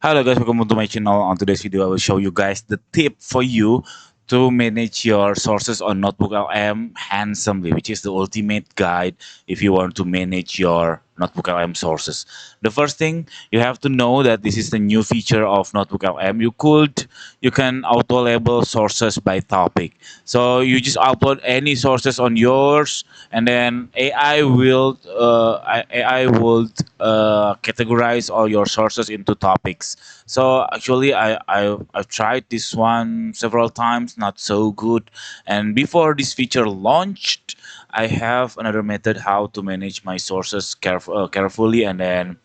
Hello guys, welcome to my channel. On today's video, I will show you guys the tip for you to manage your sources on NotebookLM handsomely, which is the ultimate guide if you want to manage your NotebookLM sources. The first thing you have to know that this is the new feature of NotebookLM. You can auto label sources by topic. So you just upload any sources on yours, and then AI will categorize all your sources into topics. So actually, I've tried this one several times, not so good. And before this feature launched, I have another method how to manage my sources carefully and then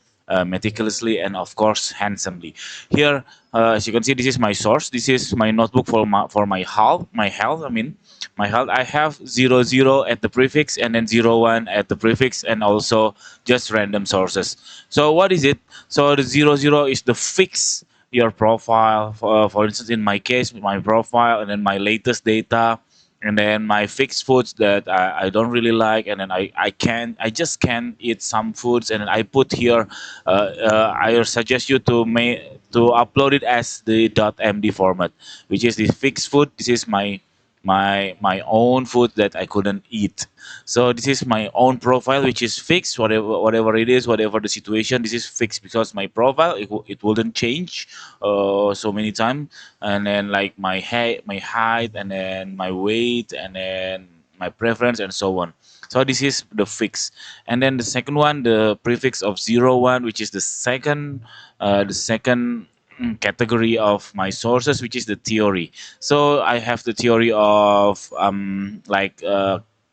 meticulously and of course handsomely. Here, as you can see, this is my source. This is my notebook for my health. I have 00 at the prefix and then 01 at the prefix and also just random sources. So what is it? So the 00 is the fix your profile. For instance, in my case, my profile and then my latest data and then my fixed foods that I don't really like, and then I just can't eat some foods, and then I put here I suggest you to upload it as the .md format, which is the fixed food. This is my own food that I couldn't eat. So this is my own profile, which is fixed. Whatever it is, whatever the situation, this is fixed because my profile it wouldn't change so many times. And then like my height, and then my weight, and then my preference, and so on. So this is the fix. And then the second one, the prefix of 01, which is the second category of my sources, which is the theory. So I have the theory of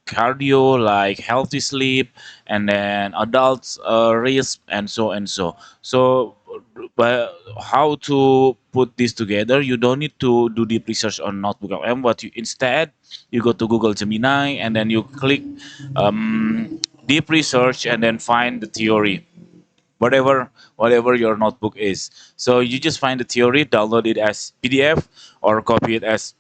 cardio, like healthy sleep, and then adults risk, and so and so. So, but how to put this together? You don't need to do deep research on NotebookLM, but instead you go to Google Gemini and then you click deep research and then find the theory, whatever your notebook is. So you just find the theory, download it as PDF or copy it as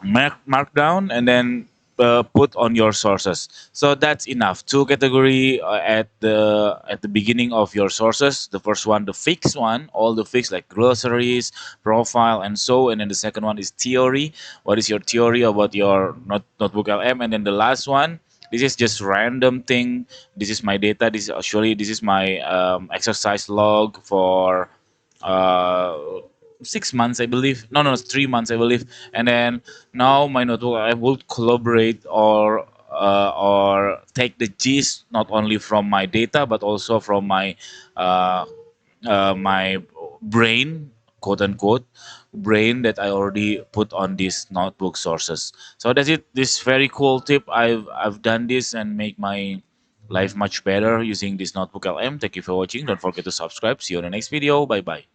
markdown, and then put on your sources. So that's enough. Two category at the beginning of your sources. The first one, the fixed one, all the fixed like groceries, profile, and so. And then the second one is theory. What is your theory about your notebook LM? And then the last one, this is just random thing. This is my data. This is my exercise log for uh 6 months, I believe. No, no, it's 3 months, I believe. And then now my notebook, I will collaborate or take the gist not only from my data but also from uh, my brain, quote unquote, brain that I already put on these notebook sources. So that's it. This very cool tip. I've done this and make my life much better using this notebook LM. Thank you for watching. Don't forget to subscribe. See you on the next video. Bye bye.